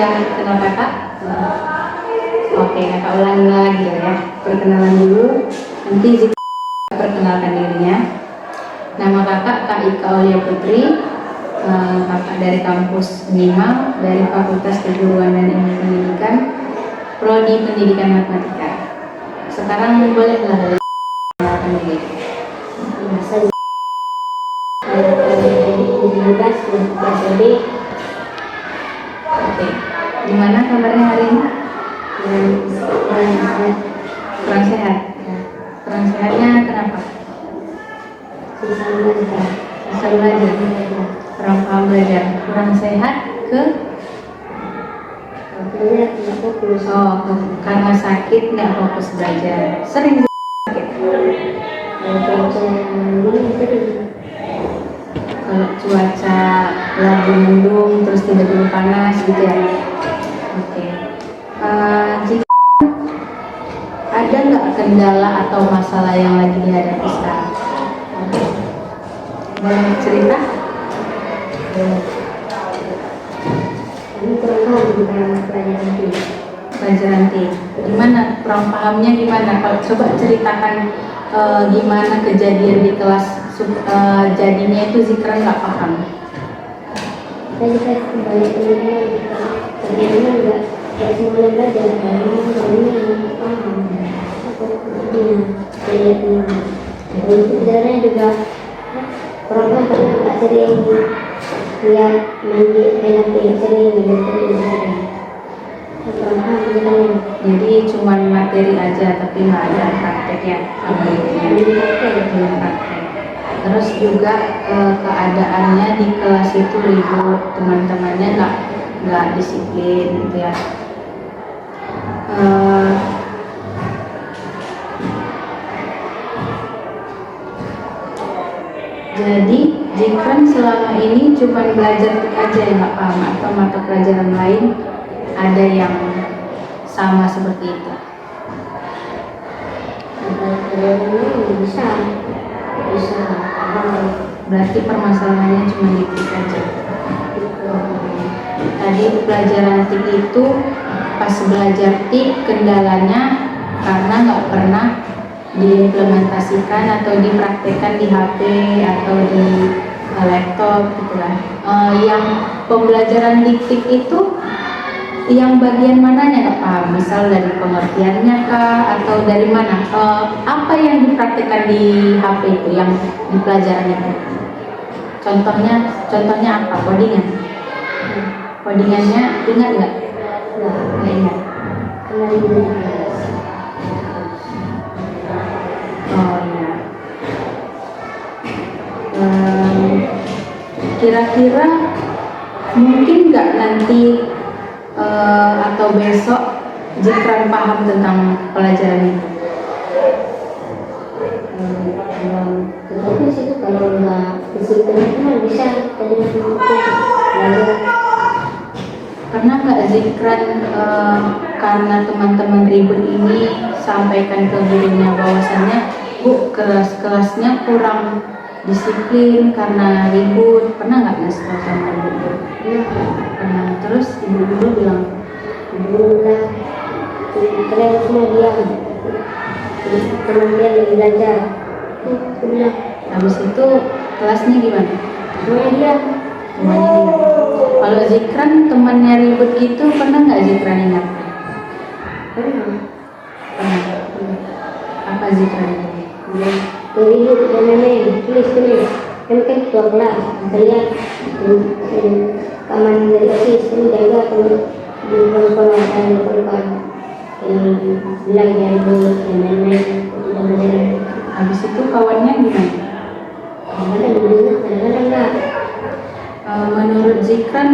sudah kenal kakak? Oke, kakak ulangi lagi ya. Perkenalan dulu. Nanti Zikran perkenalkan dirinya. Nama kakak Kak Ika Aulia Putri. Kakak dari kampus Unima, dari Fakultas Keguruan dan Ilmu Pendidikan, Prodi Pendidikan Matematika. Sekarang bolehlah perkenalkan diri. Masa jadi Oke, gimana kabarnya hari ini? Kurang sehat. Kurang sehatnya kenapa? Susah belajar. Kurang paham belajar. Kurang sehat ke? Oh, karena sakit nggak fokus belajar. Sering sakit. Kalau cuaca lagi mendung terus tiba-tiba panas gitu ya. Oke. Jika ada nggak kendala atau masalah yang lagi dihadapi sekarang? Boleh cerita? kami kurang paham tentang pelajaran T. Pelajaran T. Gimana? Kurang pahamnya gimana? Kalau coba ceritakan gimana kejadian di kelas jadinya itu Zikran nggak paham. Kita banyak teman-teman ternyata nggak semuanya belajar karena yang paham jadi sebenarnya juga kurang paham karena nggak sering lihat main sering belajar kurang paham ceritanya. Jadi cuma materi aja tapi nggak ada prakteknya sama belum praktek. Terus juga keadaannya di kelas itu ribut, teman-temannya nggak disiplin gitu ya. Jadi Zikran selama ini cuma belajar aja yang nggak paham atau mata pelajaran lain ada yang sama seperti itu. Bisa Berarti permasalahannya cuma dikit aja. Tadi pelajaran TIK itu pas belajar TIK kendalanya karena nggak pernah diimplementasikan atau dipraktekkan di HP atau di laptop gitu lah. Yang pembelajaran di TIK itu yang bagian mananya nggak paham? Misal dari pengertiannya kah atau dari mana? Apa yang dipraktekkan di HP itu yang di pelajaran itu? Contohnya apa? Codingan? Codingannya ingat nggak? Nggak ingat. Oh iya. Kira-kira mungkin nggak nanti atau besok Zikran paham tentang pelajaran itu? Tapi situ kalau nggak disiplin itu bisa belajar. Karena nggak Zikran karena teman-teman ribut ini sampaikan ke gurunya bahwasannya Bu, kelas-kelasnya kurang disiplin karena ribut. Pernah nggak ngasih tahu sama ibu? Pernah. Terus ibu dulu bilang, kalian semua diam, teman-teman lagi belajar. habis itu kelasnya gimana? Semuanya diam. Semuanya diam. Kalau Zikran temannya ribut gitu pernah nggak Zikran ingat? Pernah. Apa Zikran? Ribut dan nenek tulis kan ketua kelas kalian kaman dari osis ini jaga kalau di sekolah dan depan bilang ya ibu dan nenek tidak belajar. Habis itu kawannya gimana? Kadang-kadang enggak. Menurut Zikran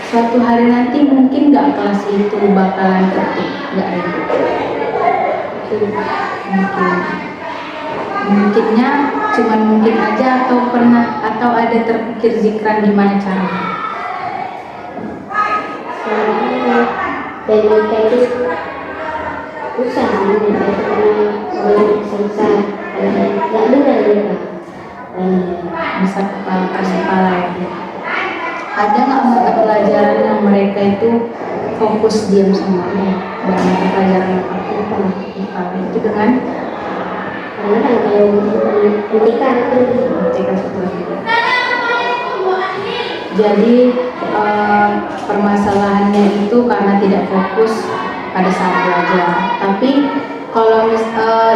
suatu hari nanti mungkin nggak kelas itu bakalan tertib, nggak ribut. Mungkinnya cuman mungkin aja atau ada terpikir Zikran gimana caranya? Dan mereka itu susah karena orang susah nggak dengar mereka Bisa keras kepala ya. ada nggak mata pelajaran yang mereka itu fokus diam sama dan mata pelajaran apa? IPA itu dengan karena kan kalau pendidikan itu TK satu lagi. Jadi permasalahannya itu karena tidak fokus pada saat belajar. Tapi kalau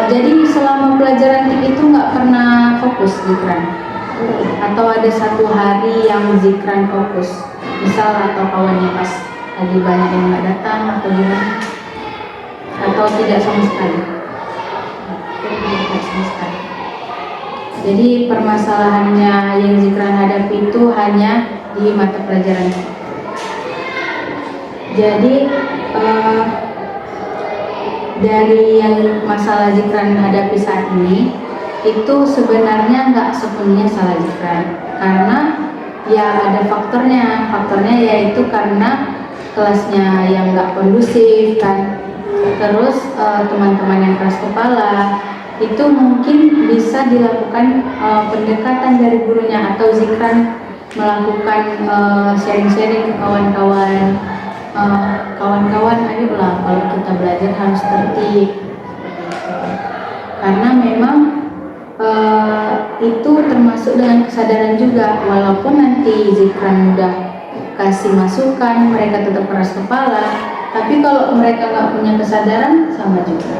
jadi selama pelajaran TIP itu nggak pernah fokus zikran, atau ada satu hari yang zikran fokus, misal atau kawannya pas lagi banyak yang nggak datang atau gimana, atau tidak sama sekali. Tidak sama sekali. Jadi permasalahannya yang zikran hadapi itu hanya di mata pelajaran. Jadi dari yang masalah zikran hadapi saat ini itu sebenarnya nggak sepenuhnya salah zikran, karena ya ada faktornya yaitu karena kelasnya yang nggak kondusif kan, terus teman-teman yang keras kepala itu mungkin bisa dilakukan pendekatan dari gurunya atau zikran melakukan sharing-sharing ke kawan-kawan. Kawan-kawan, ayolah kalau kita belajar harus tertib, karena memang itu termasuk dengan kesadaran juga. Walaupun nanti zikran udah kasih masukan, mereka tetap keras kepala, tapi kalau mereka nggak punya kesadaran sama juga.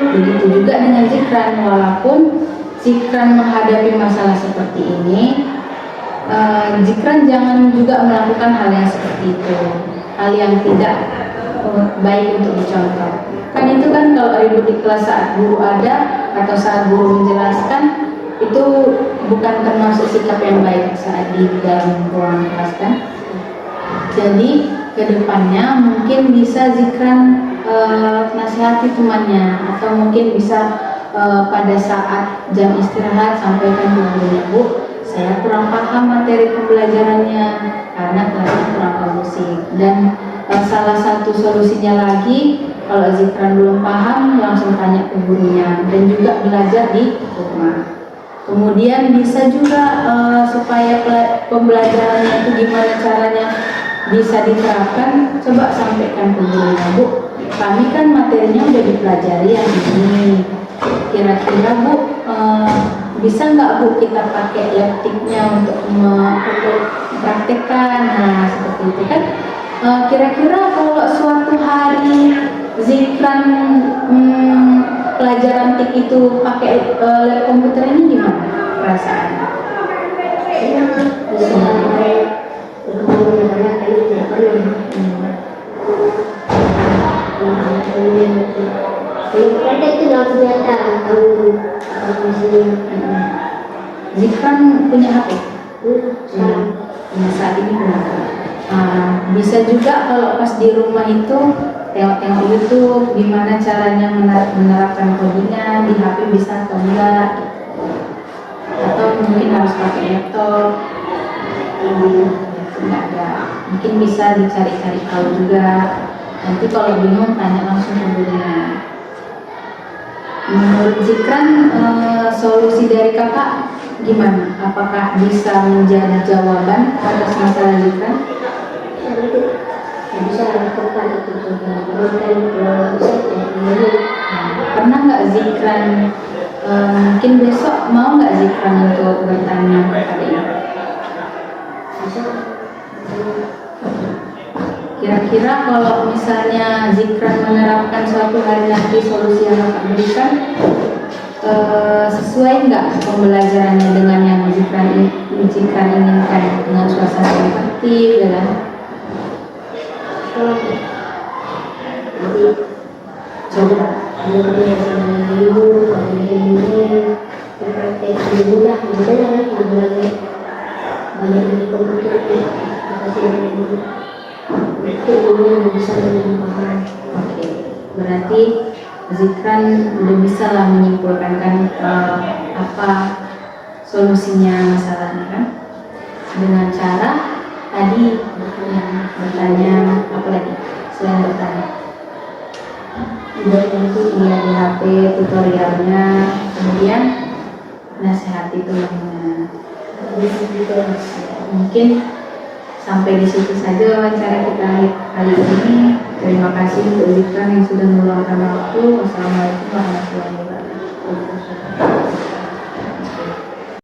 Begitu juga dengan zikran, walaupun zikran menghadapi masalah seperti ini, zikran jangan juga melakukan hal yang seperti itu, hal yang tidak baik untuk dicontoh. Kan itu kan kalau ribut di kelas saat guru ada atau saat guru menjelaskan, itu bukan termasuk sikap yang baik saat di dalam ruang kelas kan. Jadi kedepannya mungkin bisa zikran nasihati temannya, atau mungkin bisa pada saat jam istirahat sampaikan ke gurunya, Bu, saya kurang paham materi pembelajarannya karena kelasnya kurang kondusif. Dan salah satu solusinya lagi, kalau zikran belum paham langsung tanya ke gurunya dan juga belajar di rumah. Kemudian bisa juga supaya pembelajarannya itu gimana caranya bisa diterapkan, coba sampaikan ke gurunya, Bu, kami kan materinya udah dipelajari yang ini, kira-kira Bu bisa nggak Bu kita pakai laptopnya untuk mempraktekkan. Nah seperti itu kan. Kira-kira kalau suatu hari zikran pelajaran TIK itu pakai lab komputer ini gimana perasaannya? bisa berkembang karena kami tidak pernah mereka itu langsung nyata kamu sini Zikran punya HP? sekarang Saat ini punya. Bisa juga kalau pas di rumah itu tengok-tengok YouTube gimana caranya menerapkan codingan di HP, bisa atau enggak, atau mungkin harus pakai laptop. Nggak ada, mungkin bisa dicari-cari tahu juga. Nanti kalau bingung tanya langsung ke gurunya. Menurut zikran solusi dari kakak gimana? Apakah bisa menjadi jawaban atas masalah zikran? bisa lakukan itu juga bukan bisa tidak Pernah nggak zikran, mungkin besok mau nggak zikran untuk bertanya kepada ibu? bisa Kira-kira kalau misalnya zikran menerapkan suatu hari nanti solusi yang akan berikan, sesuai nggak pembelajarannya dengan yang zikran inginkan, dengan suasana yang tertib, ya kan? jadi Coba. kemudian sama ibu kemudian praktek di mudah mudah kan lagi banyak di komputer kasih ibu itu ibu yang bisa menyampaikan. Oke, berarti zikran udah bisa lah menyimpulkan kan apa solusinya masalahnya kan, dengan cara tadi bertanya apa lagi selain bertanya. Nanti dia di HP tutorialnya, kemudian nasihati temannya. Mungkin Sampai di situ saja wawancara kita kali ini. Terima kasih untuk Dikran yang sudah meluangkan waktu. Wassalamualaikum warahmatullahi wabarakatuh.